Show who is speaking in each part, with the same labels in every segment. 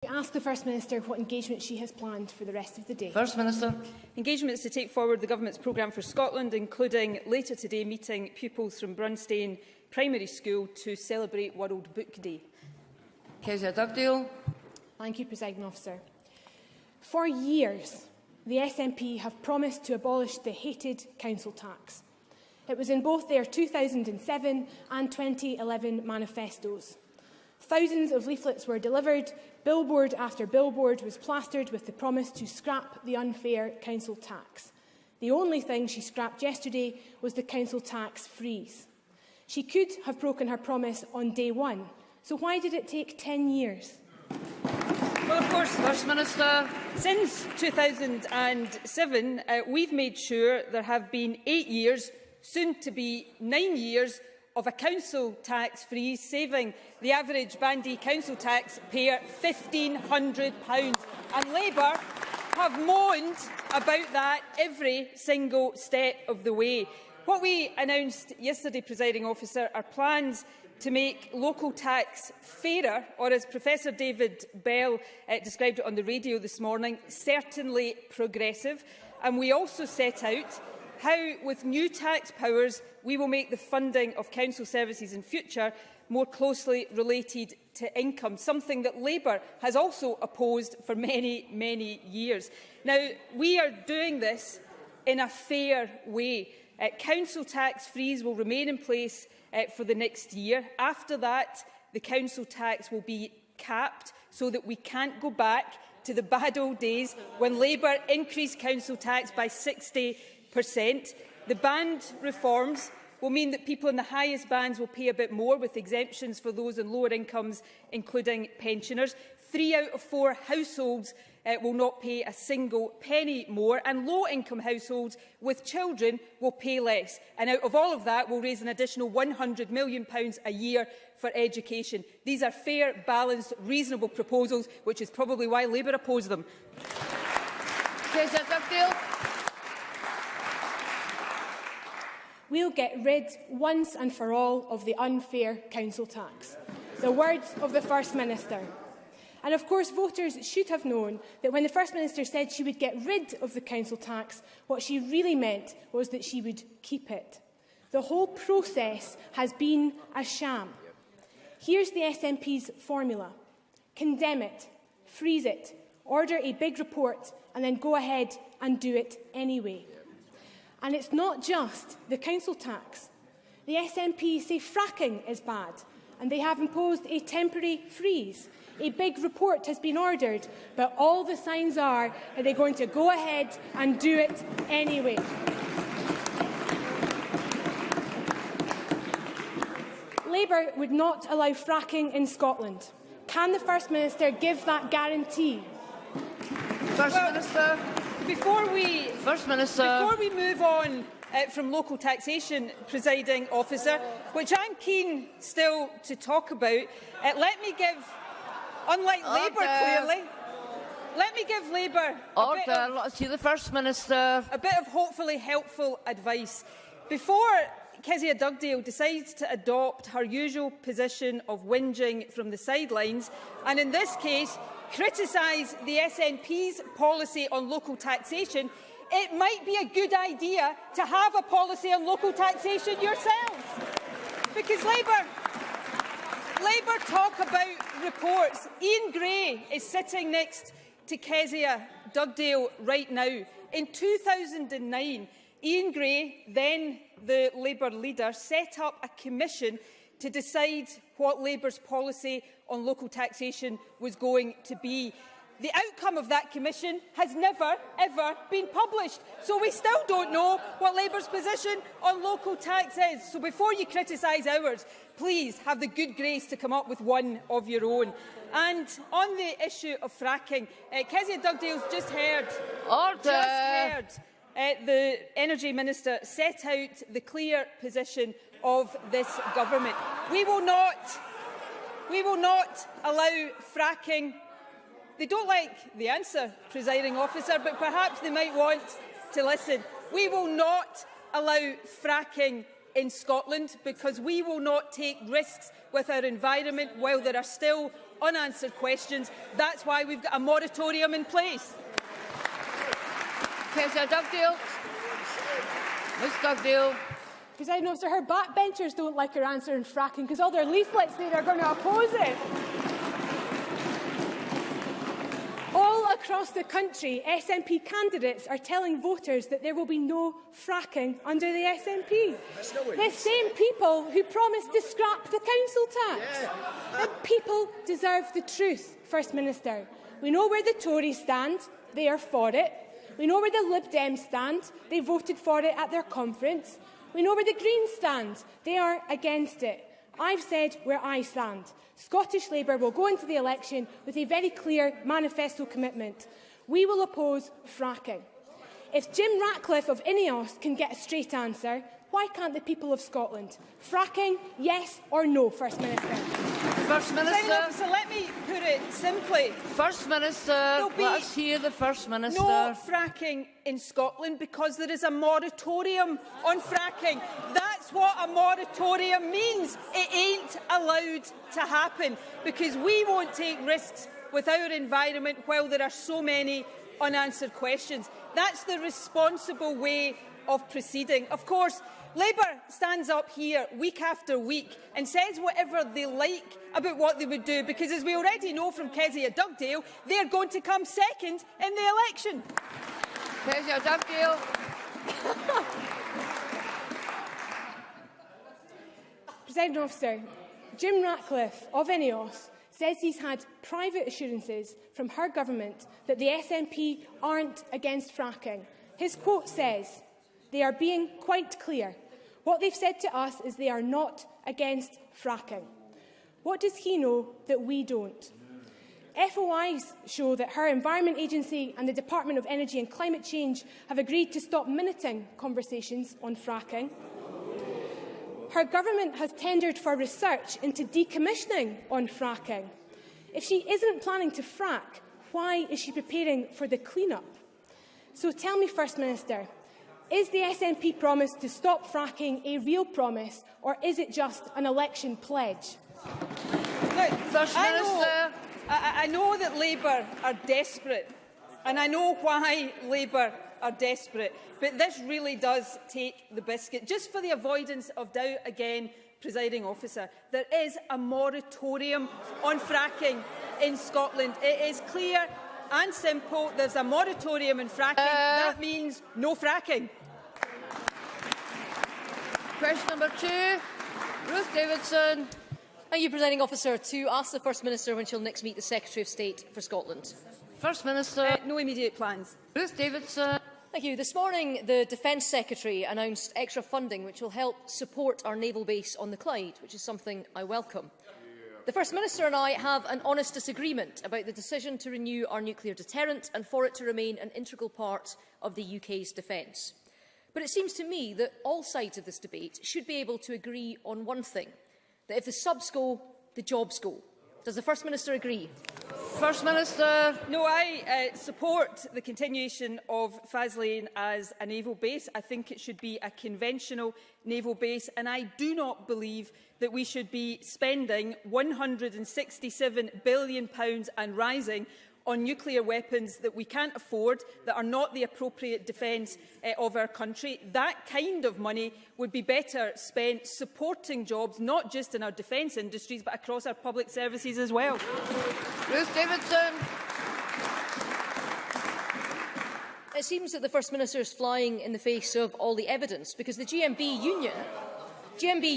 Speaker 1: I ask the First Minister what engagement she has planned for the rest of the day.
Speaker 2: First Minister.
Speaker 3: Engagements to take forward the Government's programme for Scotland, including later today meeting pupils from Brunstain Primary School to celebrate World Book Day.
Speaker 2: Kezia Dugdale.
Speaker 1: Thank you, Presiding Officer. For years, the SNP have promised to abolish the hated council tax. It was in both their 2007 and 2011 manifestos. Thousands of leaflets were delivered, billboard after billboard was plastered with the promise to scrap the unfair council tax. The only thing she scrapped yesterday was the council tax freeze. She could have broken her promise on day one, so why did it take 10 years?
Speaker 3: Well, of course,
Speaker 2: First Minister.
Speaker 3: Since 2007, we've made sure there have been 8 years, soon to be 9 years, of a council tax freeze, saving the average Bandy council tax payer £1,500. And Labour have moaned about that every single step of the way. What we announced yesterday, Presiding Officer, are plans to make local tax fairer, or as Professor David Bell described it on the radio this morning, certainly progressive. And we also set out how, with new tax powers, we will make the funding of council services in future more closely related to income, something that Labour has also opposed for many, many years. Now, we are doing this in a fair way. Council tax freeze will remain in place for the next year. After that, the council tax will be capped so that we can't go back to the bad old days when Labour increased council tax by 60%. The band reforms will mean that people in the highest bands will pay a bit more, with exemptions for those on lower incomes, including pensioners. 3 out of 4 households will not pay a single penny more, and low-income households with children will pay less. And out of all of that, we'll raise an additional £100 million a year for education. These are fair, balanced, reasonable proposals, which is probably why Labour oppose them.
Speaker 2: Kezia Dugdale.
Speaker 1: We'll get rid, once and for all, of the unfair council tax. The words of the First Minister. And of course, voters should have known that when the First Minister said she would get rid of the council tax, what she really meant was that she would keep it. The whole process has been a sham. Here's the SNP's formula: condemn it, freeze it, order a big report, and then go ahead and do it anyway. And it's not just the council tax. The SNP say fracking is bad, and they have imposed a temporary freeze. A big report has been ordered, but all the signs are that they're going to go ahead and do it anyway. Labour would not allow fracking in Scotland. Can the First Minister give that guarantee?
Speaker 2: First Minister.
Speaker 3: Before we move on from local taxation, Presiding Officer, which I'm keen still to talk about, let me give, unlike Labour clearly, let me give Labour
Speaker 2: let's see the First Minister.
Speaker 3: A bit of hopefully helpful advice. Before Kezia Dugdale decides to adopt her usual position of whinging from the sidelines, and in this case criticise the SNP's policy on local taxation, it might be a good idea to have a policy on local taxation yourselves. Because Labour talk about reports. Ian Gray is sitting next to Kezia Dugdale right now. In 2009, Ian Gray, then the Labour leader, set up a commission to decide what Labour's policy on local taxation was going to be. The outcome of that commission has never, ever been published. So we still don't know what Labour's position on local tax is. So before you criticise ours, please have the good grace to come up with one of your own. And on the issue of fracking, Kezia Dugdale's just heard the Energy Minister set out the clear position of this government. We will not allow fracking. They don't like the answer, Presiding Officer, but perhaps they might want to listen. We will not allow fracking in Scotland because we will not take risks with our environment while there are still unanswered questions. That's why we've got a moratorium in place.
Speaker 2: Councillor Dugdale. Ms Dugdale.
Speaker 1: Presiding Officer, her backbenchers don't like her answering fracking because all their leaflets say they're going to oppose it. All across the country, SNP candidates are telling voters that there will be no fracking under the SNP. The same people who promised to scrap the council tax. Yeah. And people deserve the truth, First Minister. We know where the Tories stand. They are for it. We know where the Lib Dems stand. They voted for it at their conference. We know where the Greens stand. They are against it. I've said where I stand. Scottish Labour will go into the election with a very clear manifesto commitment. We will oppose fracking. If Jim Ratcliffe of Ineos can get a straight answer, why can't the people of Scotland? Fracking, yes or no, First Minister?
Speaker 2: First Minister.
Speaker 3: So let me put it simply.
Speaker 2: First Minister, let us hear the First Minister.
Speaker 3: No fracking in Scotland because there is a moratorium on fracking. That's what a moratorium means. It ain't allowed to happen because we won't take risks with our environment while there are so many unanswered questions. That's the responsible way of proceeding. Of course, Labour stands up here week after week and says whatever they like about what they would do, because as we already know from Kezia Dugdale, they are going to come second in the election.
Speaker 2: Kezia Dugdale.
Speaker 1: Presiding Officer, Jim Ratcliffe of Ineos says he's had private assurances from her government that the SNP aren't against fracking. His quote says, "They are being quite clear. What they've said to us is they are not against fracking." What does he know that we don't? FOIs show that her Environment Agency and the Department of Energy and Climate Change have agreed to stop minuting conversations on fracking. Her government has tendered for research into decommissioning on fracking. If she isn't planning to frack, why is she preparing for the clean-up? So tell me, First Minister, is the SNP promise to stop fracking a real promise, or is it just an election pledge?
Speaker 3: Look,
Speaker 2: First Minister.
Speaker 3: I know that Labour are desperate, and I know why Labour are desperate, but this really does take the biscuit. Just for the avoidance of doubt again, Presiding Officer, there is a moratorium on fracking in Scotland. It is clear and simple. There's a moratorium on fracking. That means no fracking.
Speaker 2: Question number 2, Ruth Davidson.
Speaker 4: Thank you, Presiding Officer. To ask the First Minister when she'll next meet the Secretary of State for Scotland.
Speaker 2: First Minister.
Speaker 3: No immediate plans.
Speaker 2: Ruth Davidson.
Speaker 4: Thank you. This morning, the Defence Secretary announced extra funding which will help support our naval base on the Clyde, which is something I welcome. The First Minister and I have an honest disagreement about the decision to renew our nuclear deterrent and for it to remain an integral part of the UK's defence. But it seems to me that all sides of this debate should be able to agree on one thing, that if the subs go, the jobs go. Does the First Minister agree?
Speaker 2: First Minister.
Speaker 3: No, I support the continuation of Faslane as a naval base. I think it should be a conventional naval base, and I do not believe that we should be spending £167 billion and rising on nuclear weapons that we can't afford, that are not the appropriate defence of our country. That kind of money would be better spent supporting jobs, not just in our defence industries, but across our public services as well.
Speaker 2: Ruth Davidson.
Speaker 4: It seems that the First Minister is flying in the face of all the evidence, because the GMB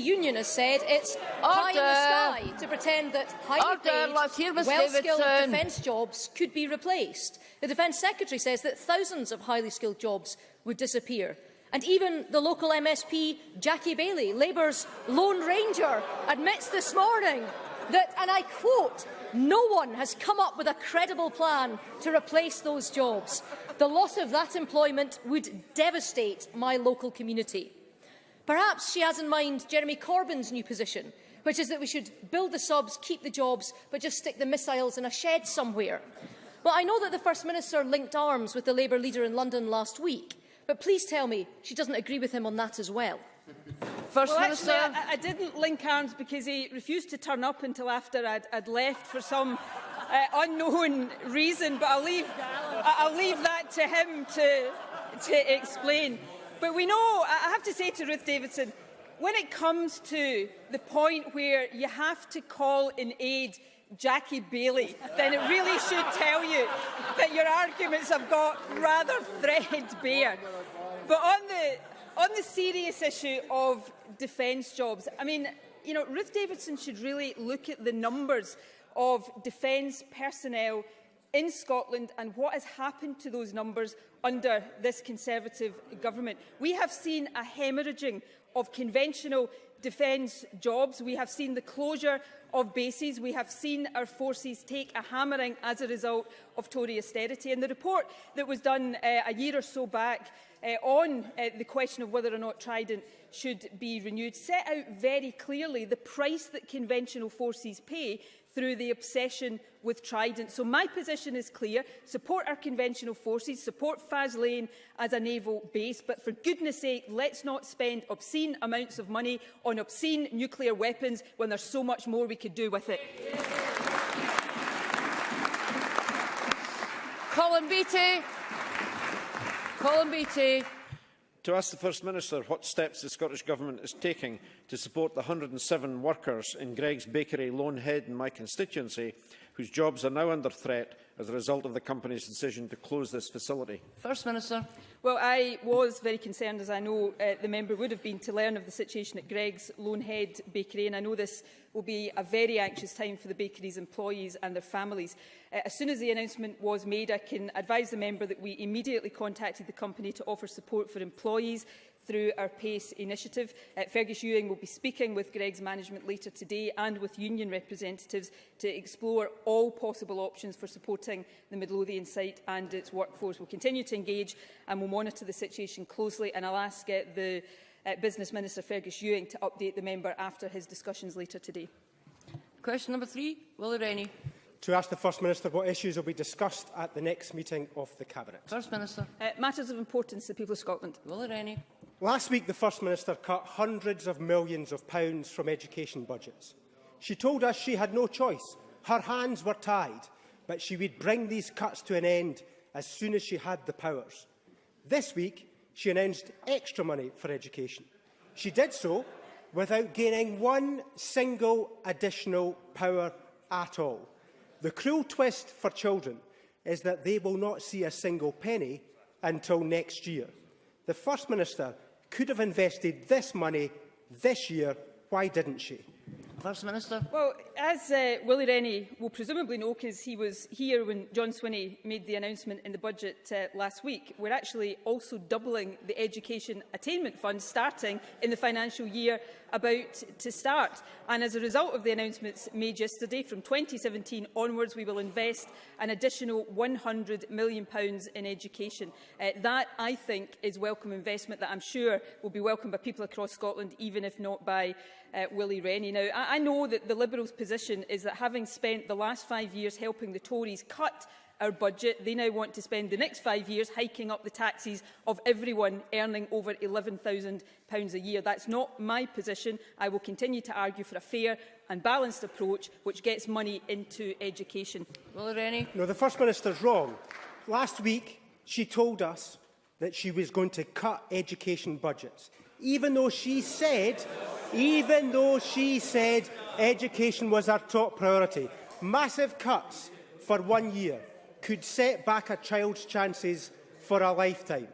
Speaker 4: union has said it's pie in the sky to pretend that highly paid, well-skilled defence jobs could be replaced. The Defence Secretary says that thousands of highly skilled jobs would disappear. And even the local MSP, Jackie Bailey, Labour's Lone Ranger, admits this morning that, and I quote, "No one has come up with a credible plan to replace those jobs. The loss of that employment would devastate my local community." Perhaps she has in mind Jeremy Corbyn's new position, which is that we should build the subs, keep the jobs, but just stick the missiles in a shed somewhere. Well, I know that the First Minister linked arms with the Labour leader in London last week, but please tell me she doesn't agree with him on that as well.
Speaker 2: First Minister.
Speaker 3: Actually, I didn't link arms because he refused to turn up until after I'd left for some unknown reason, but I'll leave that to him to explain. But we know, I have to say to Ruth Davidson, when it comes to the point where you have to call in aid Jackie Bailey, then it really should tell you that your arguments have got rather threadbare. But on the serious issue of defence jobs, I mean, you know, Ruth Davidson should really look at the numbers of defence personnel in Scotland and what has happened to those numbers under this Conservative government. We have seen a hemorrhaging of conventional defence jobs. We have seen the closure of bases. We have seen our forces take a hammering as a result of Tory austerity. And the report that was done a year or so back on the question of whether or not Trident should be renewed set out very clearly the price that conventional forces pay through the obsession with Trident. So my position is clear. Support our conventional forces, support Faslane as a naval base, but for goodness sake, let's not spend obscene amounts of money on obscene nuclear weapons when there's so much more we could do with it.
Speaker 2: Colin Beattie. Colin Beattie.
Speaker 5: To ask the First Minister what steps the Scottish Government is taking to support the 107 workers in Greggs Bakery, Lonehead in my constituency, whose jobs are now under threat as a result of the company's decision to close this facility.
Speaker 2: First Minister.
Speaker 3: Well, I was very concerned, as I know the member would have been, to learn of the situation at Greggs Lonehead Bakery, and I know this will be a very anxious time for the bakery's employees and their families. As soon as the announcement was made, I can advise the member that we immediately contacted the company to offer support for employees through our PACE initiative. Fergus Ewing will be speaking with Greggs management later today and with union representatives to explore all possible options for supporting the Midlothian site and its workforce. We'll continue to engage and will monitor the situation closely, and I'll ask the Business Minister Fergus Ewing to update the member after his discussions later today.
Speaker 2: Question number 3, Willie Rennie.
Speaker 6: To ask the First Minister what issues will be discussed at the next meeting of the Cabinet.
Speaker 2: First Minister.
Speaker 3: Matters of importance to the people of Scotland.
Speaker 2: Willie Rennie.
Speaker 6: Last week, the First Minister cut hundreds of millions of pounds from education budgets. She told us she had no choice. Her hands were tied, but she would bring these cuts to an end as soon as she had the powers. This week, she announced extra money for education. She did so without gaining one single additional power at all. The cruel twist for children is that they will not see a single penny until next year. The First Minister could have invested this money this year. Why didn't she?
Speaker 2: First Minister.
Speaker 3: Well, as Willie Rennie will presumably know, because he was here when John Swinney made the announcement in the budget last week, we're actually also doubling the Education Attainment Fund starting in the financial year about to start. And as a result of the announcements made yesterday, from 2017 onwards, we will invest an additional £100 million in education. That, I think, is welcome investment that I'm sure will be welcomed by people across Scotland, even if not by Willie Rennie. Now, I know that the Liberals' position is that, having spent the last 5 years helping the Tories cut our budget, they now want to spend the next 5 years hiking up the taxes of everyone earning over £11,000 a year. That's not my position. I will continue to argue for a fair and balanced approach which gets money into education.
Speaker 2: Willie Rennie.
Speaker 6: No, the First Minister's wrong. Last week, she told us that she was going to cut education budgets, even though she said education was our top priority. Massive cuts for 1 year could set back a child's chances for a lifetime.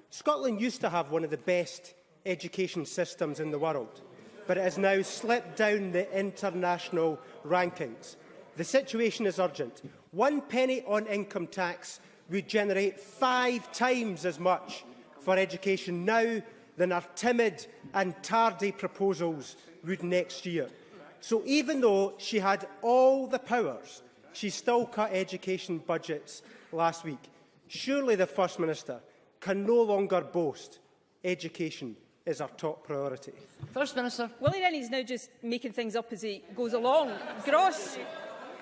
Speaker 6: Scotland used to have one of the best education systems in the world, but it has now slipped down the international rankings. The situation is urgent. 1 penny on income tax would generate 5 times as much for education now than our timid and tardy proposals would next year. So even though she had all the powers, she still cut education budgets last week. Surely the First Minister can no longer boast education is our top priority.
Speaker 2: First Minister.
Speaker 3: Willie Rennie is now just making things up as he goes along.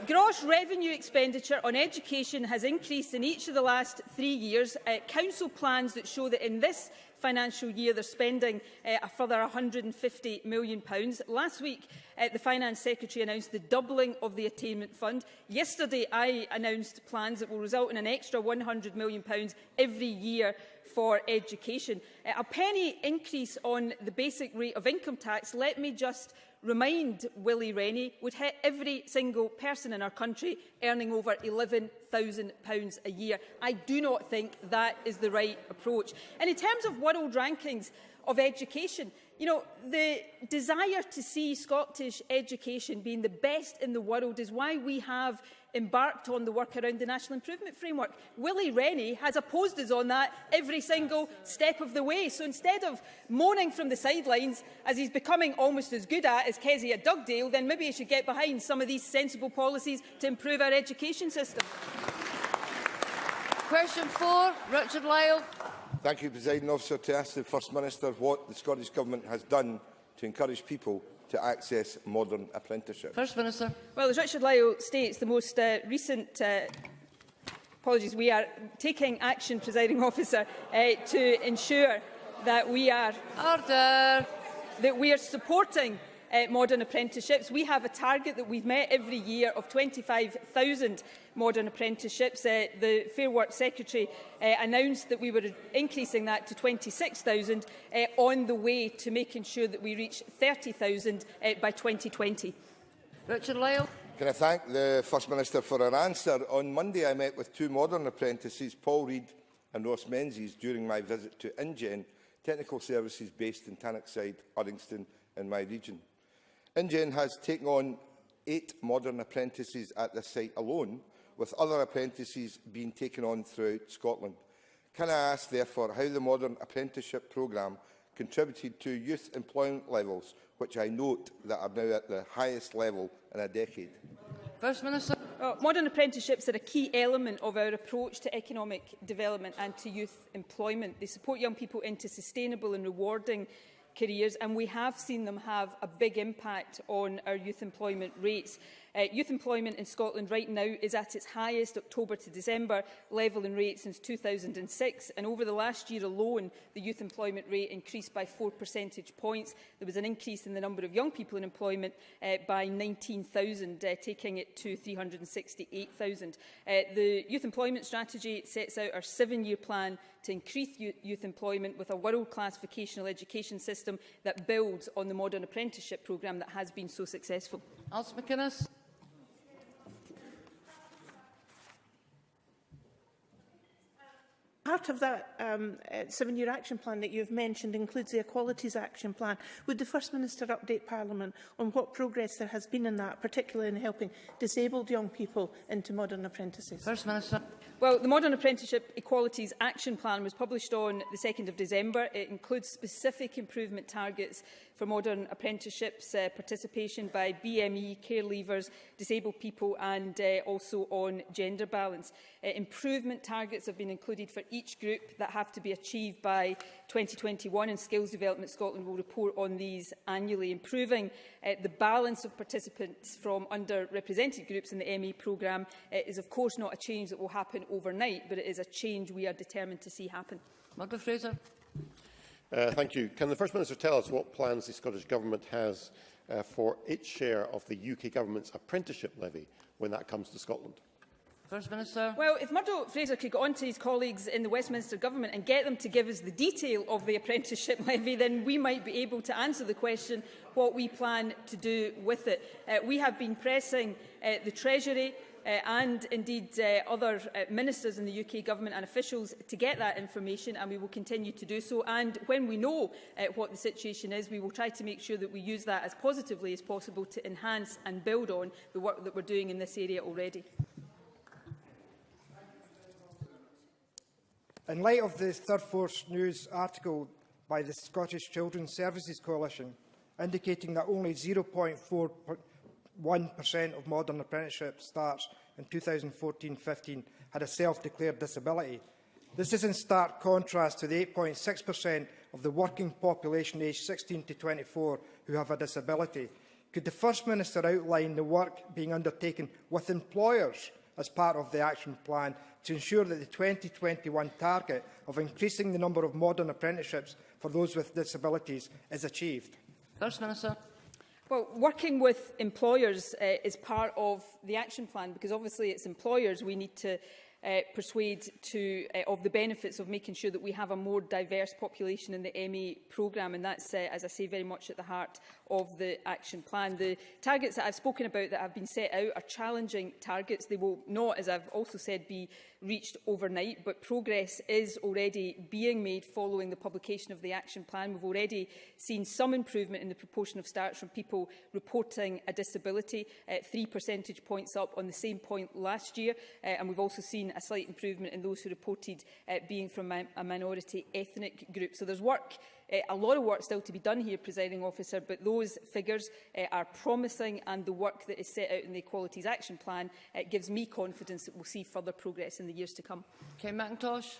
Speaker 3: Gross revenue expenditure on education has increased in each of the last 3 years. Council plans that show that in this financial year they're spending a further £150 million. Last week, the Finance Secretary announced the doubling of the Attainment Fund. Yesterday, I announced plans that will result in an extra £100 million every year for education. A penny increase on the basic rate of income tax, let me just remind Willie Rennie, would hit every single person in our country earning over £11,000 a year. I do not think that is the right approach. And in terms of world rankings of education, you know, the desire to see Scottish education being the best in the world is why we have embarked on the work around the National Improvement Framework. Willie Rennie has opposed us on that every single step of the way. So instead of moaning from the sidelines, as he's becoming almost as good at as Kezia at Dugdale, then maybe he should get behind some of these sensible policies to improve our education system.
Speaker 2: Question 4, Richard Lyle.
Speaker 7: Thank you, Presiding Officer. To ask the First Minister what the Scottish Government has done to encourage people to access modern apprenticeship.
Speaker 2: First Minister.
Speaker 3: Well, as Richard Lyle states, the most recent apologies, we are taking action, Presiding Officer, to ensure that we are supporting modern apprenticeships. We have a target that we've met every year of 25,000 modern apprenticeships. The Fair Work Secretary announced that we were increasing that to 26,000 on the way to making sure that we reach 30,000 by 2020.
Speaker 2: Richard Lyle.
Speaker 7: Can I thank the First Minister for her answer? On Monday, I met with two modern apprentices, Paul Reid and Ross Menzies, during my visit to InGen, technical services based in Tannockside, Uddingston, in my region. InGen has taken on 8 modern apprentices at the site alone, with other apprentices being taken on throughout Scotland. Can I ask, therefore, how the modern apprenticeship programme contributed to youth employment levels, which I note that are now at the highest level in a decade?
Speaker 2: First Minister.
Speaker 3: Modern apprenticeships are a key element of our approach to economic development and to youth employment. They support young people into sustainable and rewarding careers, and we have seen them have a big impact on our youth employment rates. Youth employment in Scotland right now is at its highest October to December level in rate since 2006, and over the last year alone the youth employment rate increased by 4 percentage points. There was an increase in the number of young people in employment by 19,000, taking it to 368,000. The youth employment strategy sets out our 7-year plan to increase youth employment with a world-class vocational education system that builds on the modern apprenticeship programme that has been so successful.
Speaker 2: Alison McInnes.
Speaker 8: Part of that 7-year action plan that you've mentioned includes the Equalities Action Plan. Would the First Minister update Parliament on what progress there has been in that, particularly in helping disabled young people into modern apprentices?
Speaker 2: First Minister.
Speaker 3: Well, the Modern Apprenticeship Equalities Action Plan was published on the 2nd of December. It includes specific improvement targets for modern apprenticeships, participation by BME, care leavers, disabled people, and also on gender balance. Improvement targets have been included for each group that have to be achieved by 2021, and Skills Development Scotland will report on these annually. Improving the balance of participants from underrepresented groups in the ME programme is of course not a change that will happen overnight, but it is a change we are determined to see happen.
Speaker 2: Margaret Fraser.
Speaker 9: Thank you. Can the First Minister tell us what plans the Scottish Government has for its share of the UK Government's apprenticeship levy when that comes to Scotland?
Speaker 2: First Minister.
Speaker 3: Well, if Murdo Fraser could go on to his colleagues in the Westminster Government and get them to give us the detail of the apprenticeship levy, then we might be able to answer the question what we plan to do with it. We have been pressing the Treasury and indeed other ministers in the UK Government and officials to get that information, and we will continue to do so. And when we know what the situation is, we will try to make sure that we use that as positively as possible to enhance and build on the work that we're doing in this area already.
Speaker 10: In light of the Third Force News article by the Scottish Children's Services Coalition indicating that only 0.41% of modern apprenticeship starts in 2014-15 had a self-declared disability, this is in stark contrast to the 8.6% of the working population aged 16 to 24 who have a disability. Could the First Minister outline the work being undertaken with employers as part of the action plan to ensure that the 2021 target of increasing the number of modern apprenticeships for those with disabilities is achieved?
Speaker 2: First Minister.
Speaker 3: Well, working with employers is part of the action plan, because obviously it's employers we need to persuade of the benefits of making sure that we have a more diverse population in the MA programme, and that's, as I say, very much at the heart of the action plan. The targets that I've spoken about that have been set out are challenging targets. They will not, as I've also said, be reached overnight, but progress is already being made following the publication of the action plan. We've already seen some improvement in the proportion of starts from people reporting a disability, 3 percentage points up on the same point last year, and we've also seen a slight improvement in those who reported being from a minority ethnic group. So there's a lot of work still to be done here, Presiding Officer, but those figures are promising, and the work that is set out in the Equalities Action Plan gives me confidence that we'll see further progress in the years to come.
Speaker 2: Ken McIntosh.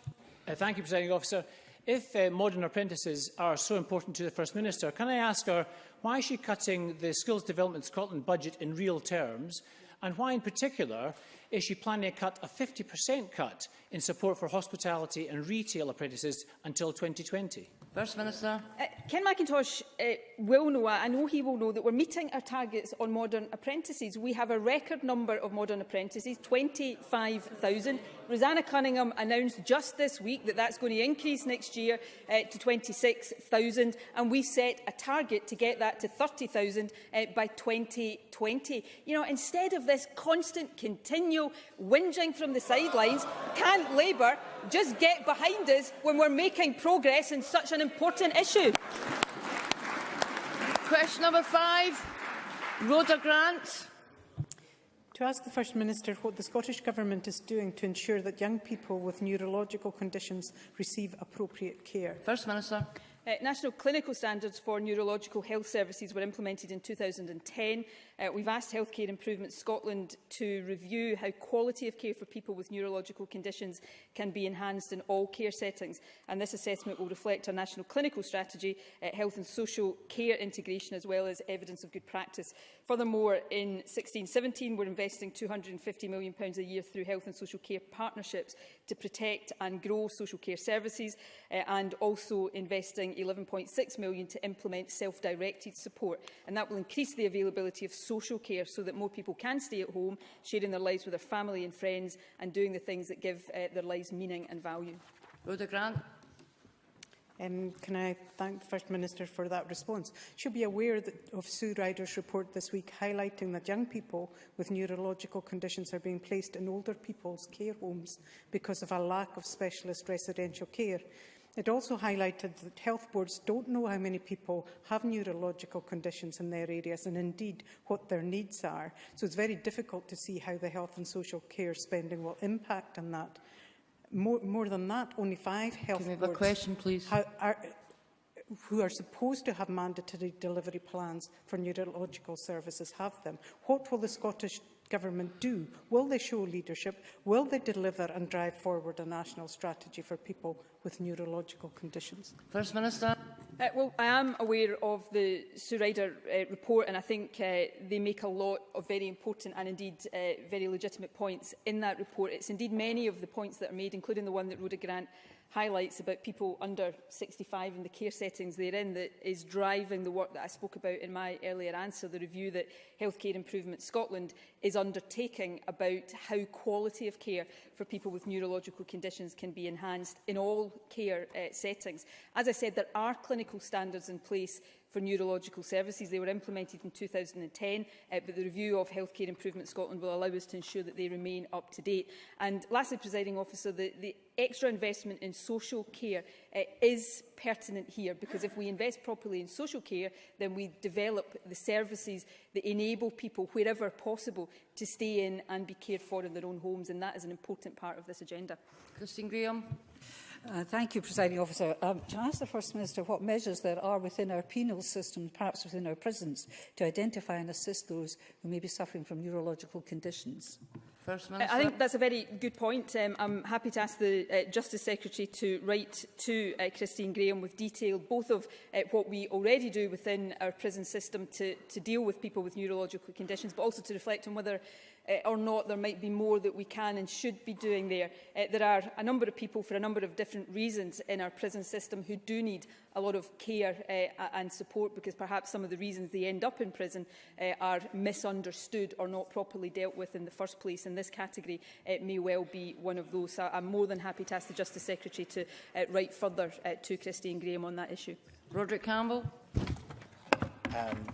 Speaker 11: Thank you, Presiding Officer. If modern apprentices are so important to the First Minister, can I ask her why is she cutting the Skills Development Scotland budget in real terms, and why in particular is she planning to cut a 50% cut in support for hospitality and retail apprentices until 2020?
Speaker 2: First Minister.
Speaker 3: Ken McIntosh will know, I know he will know, that we're meeting our targets on modern apprentices. We have a record number of modern apprentices, 25,000. Rosanna Cunningham announced just this week that that's going to increase next year to 26,000, and we set a target to get that to 30,000 by 2020. You know, instead of this constant, continual whinging from the sidelines, can't Labour just get behind us when we're making progress in such an important issue?
Speaker 2: Question number 5, Rhoda Grant.
Speaker 8: To ask the First Minister what the Scottish Government is doing to ensure that young people with neurological conditions receive appropriate care.
Speaker 2: First Minister.
Speaker 3: National clinical standards for neurological health services were implemented in 2010. We've asked Healthcare Improvement Scotland to review how quality of care for people with neurological conditions can be enhanced in all care settings, and this assessment will reflect our national clinical strategy, health and social care integration, as well as evidence of good practice. Furthermore, in 16-17, we're investing £250 million a year through health and social care partnerships to protect and grow social care services, and also investing £11.6 million to implement self-directed support. And that will increase the availability of social care so that more people can stay at home, sharing their lives with their family and friends, and doing the things that give their lives meaning and value.
Speaker 2: Rhoda Grant.
Speaker 8: Can I thank the First Minister for that response? She'll be aware of Sue Ryder's report this week highlighting that young people with neurological conditions are being placed in older people's care homes because of a lack of specialist residential care. It also highlighted that health boards don't know how many people have neurological conditions in their areas and indeed what their needs are. So it's very difficult to see how the health and social care spending will impact on that. More than that, only 5 health boards
Speaker 2: question, please?
Speaker 8: who are supposed to have mandatory delivery plans for neurological services have them. What will the Scottish Government do? Will they show leadership? Will they deliver and drive forward a national strategy for people with neurological conditions?
Speaker 2: First Minister.
Speaker 3: Well, I am aware of the Sue Ryder report, and I think they make a lot of very important and indeed very legitimate points in that report. It's indeed many of the points that are made, including the one that Rhoda Grant highlights about people under 65 and the care settings they're in, that is driving the work that I spoke about in my earlier answer, the review that Healthcare Improvement Scotland is undertaking about how quality of care for people with neurological conditions can be enhanced in all care settings. As I said, there are clinical standards in place for neurological services. They were implemented in 2010, but the review of Healthcare Improvement Scotland will allow us to ensure that they remain up to date. And lastly, Presiding Officer, the extra investment in social care is pertinent here, because if we invest properly in social care, then we develop the services that enable people, wherever possible, to stay in and be cared for in their own homes, and that is an important part of this agenda.
Speaker 2: Christine Graham.
Speaker 12: Thank you, Presiding Officer. To ask the First Minister what measures there are within our penal system, perhaps within our prisons, to identify and assist those who may be suffering from neurological conditions.
Speaker 2: First Minister.
Speaker 3: I think that's a very good point. I'm happy to ask the Justice Secretary to write to Christine Graham with detail both of what we already do within our prison system to deal with people with neurological conditions, but also to reflect on whether or not there might be more that we can and should be doing there. There are a number of people for a number of different reasons in our prison system who do need a lot of care and support, because perhaps some of the reasons they end up in prison are misunderstood or not properly dealt with in the first place. In this category, it may well be one of those. So I'm more than happy to ask the Justice Secretary to write further to Christine Graham on that issue.
Speaker 2: Roderick Campbell.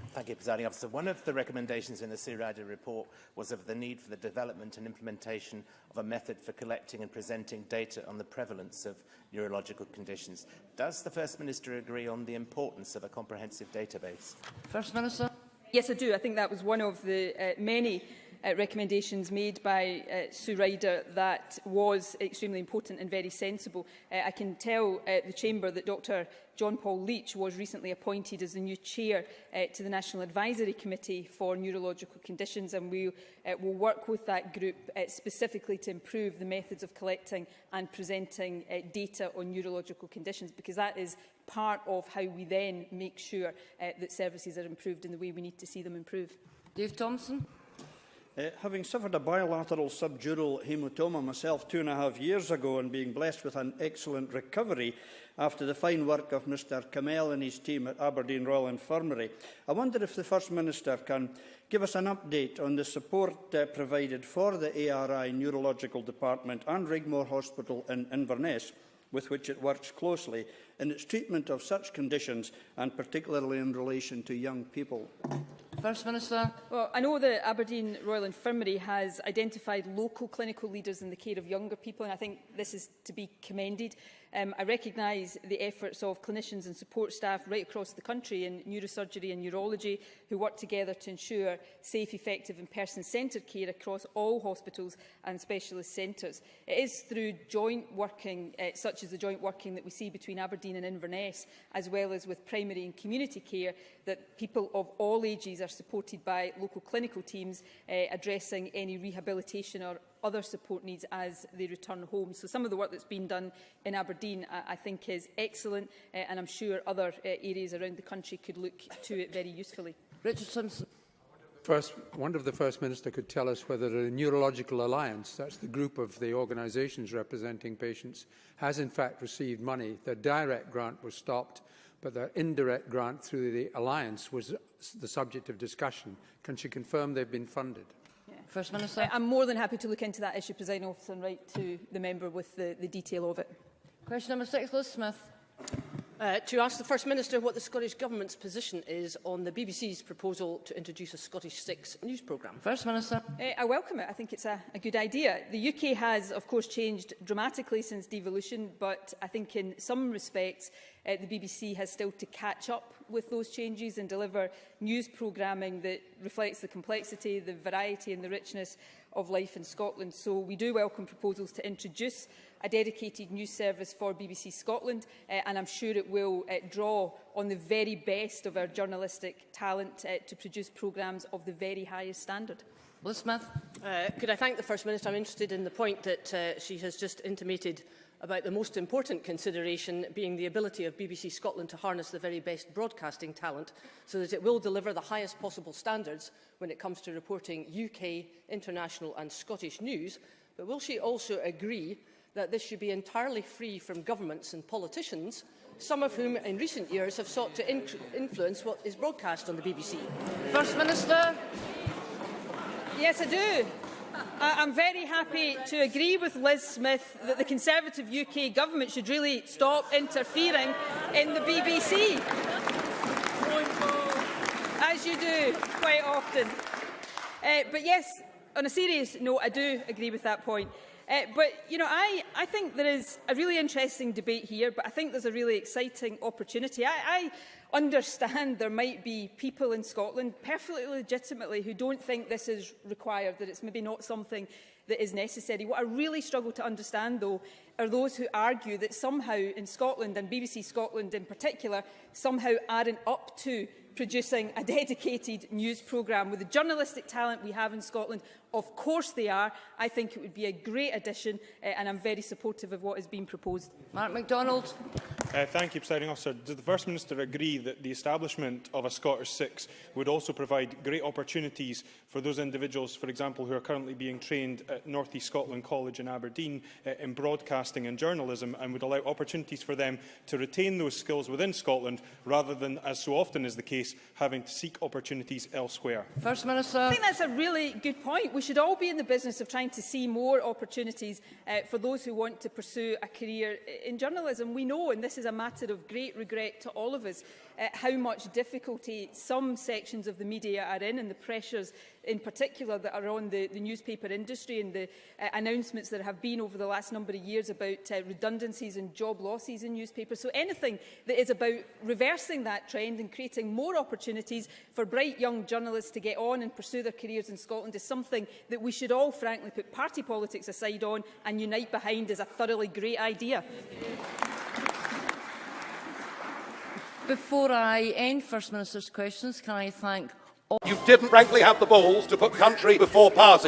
Speaker 13: Thank you, Presiding Officer. One of the recommendations in the Sirada report was of the need for the development and implementation of a method for collecting and presenting data on the prevalence of neurological conditions. Does the First Minister agree on the importance of a comprehensive database?
Speaker 2: First Minister.
Speaker 3: Yes, I do. I think that was one of the many recommendations made by Sue Ryder that was extremely important and very sensible. I can tell the Chamber that Dr John Paul Leach was recently appointed as the new chair to the National Advisory Committee for Neurological Conditions, and we will work with that group specifically to improve the methods of collecting and presenting data on neurological conditions, because that is part of how we then make sure that services are improved in the way we need to see them improve.
Speaker 2: Dave Thompson.
Speaker 14: Having suffered a bilateral subdural haematoma myself 2.5 years ago and being blessed with an excellent recovery after the fine work of Mr Kamel and his team at Aberdeen Royal Infirmary, I wonder if the First Minister can give us an update on the support provided for the ARI Neurological Department and Rigmore Hospital in Inverness, with which it works closely in its treatment of such conditions, and particularly in relation to young people.
Speaker 2: First Minister.
Speaker 3: Well, I know that Aberdeen Royal Infirmary has identified local clinical leaders in the care of younger people, and I think this is to be commended. I recognise the efforts of clinicians and support staff right across the country in neurosurgery and neurology who work together to ensure safe, effective and person-centred care across all hospitals and specialist centres. It is through joint working, such as the joint working that we see between Aberdeen and Inverness, as well as with primary and community care, that people of all ages are supported by local clinical teams addressing any rehabilitation or other support needs as they return home. So some of the work that's been done in Aberdeen, I think, is excellent, and I'm sure other areas around the country could look to it very usefully.
Speaker 2: Richard Simpson.
Speaker 15: First, wonder if the First Minister could tell us whether the Neurological Alliance, that's the group of the organisations representing patients, has in fact received money. Their direct grant was stopped, but their indirect grant through the Alliance was the subject of discussion. Can she confirm they've been funded?
Speaker 2: First Minister.
Speaker 3: I'm more than happy to look into that issue, Presiding Officer, and write to the member with the detail of it.
Speaker 2: Question number 6, Liz Smith.
Speaker 16: To ask the First Minister what the Scottish Government's position is on the BBC's proposal to introduce a Scottish Six news programme.
Speaker 2: First Minister.
Speaker 3: I welcome it. I think it's a good idea. The UK has, of course, changed dramatically since devolution, but I think in some respects the BBC has still to catch up with those changes and deliver news programming that reflects the complexity, the variety and the richness of life in Scotland. So we do welcome proposals to introduce a dedicated news service for BBC Scotland, and I'm sure it will draw on the very best of our journalistic talent to produce programmes of the very highest standard.
Speaker 2: Liz Smith.
Speaker 16: Could I thank the First Minister? I'm interested in the point that she has just intimated about the most important consideration being the ability of BBC Scotland to harness the very best broadcasting talent so that it will deliver the highest possible standards when it comes to reporting UK, international and Scottish news. But will she also agree that this should be entirely free from governments and politicians, some of whom in recent years have sought to influence what is broadcast on the BBC?
Speaker 2: First Minister.
Speaker 3: Yes, I do. I'm very happy to agree with Liz Smith that the Conservative UK Government should really stop interfering in the BBC, as you do quite often. But yes, on a serious note, I do agree with that point. But, you know, I think there is a really interesting debate here, but I think there's a really exciting opportunity. I understand there might be people in Scotland, perfectly legitimately, who don't think this is required, that it's maybe not something that is necessary. What I really struggle to understand, though, are those who argue that somehow in Scotland, and BBC Scotland in particular, somehow aren't up to producing a dedicated news programme. With the journalistic talent we have in Scotland, Of course they are. I think it would be a great addition, and I'm very supportive of what has been proposed.
Speaker 16: Mark MacDonald.
Speaker 17: Thank you, Presiding Officer. Does the First Minister agree that the establishment of a Scottish Six would also provide great opportunities for those individuals, for example, who are currently being trained at North East Scotland College in Aberdeen in broadcasting and journalism, and would allow opportunities for them to retain those skills within Scotland, rather than, as so often is the case, having to seek opportunities elsewhere?
Speaker 16: First Minister.
Speaker 3: I think that's a really good point. We should all be in the business of trying to see more opportunities for those who want to pursue a career in journalism. We know, and this is a matter of great regret to all of us, how much difficulty some sections of the media are in, and the pressures in particular that are on the newspaper industry, and the announcements that have been over the last number of years about redundancies and job losses in newspapers. So anything that is about reversing that trend and creating more opportunities for bright young journalists to get on and pursue their careers in Scotland is something that we should all frankly put party politics aside on and unite behind as a thoroughly great idea.
Speaker 16: Before I end First Minister's questions, can I thank all...
Speaker 18: You didn't frankly have the balls to put country before party.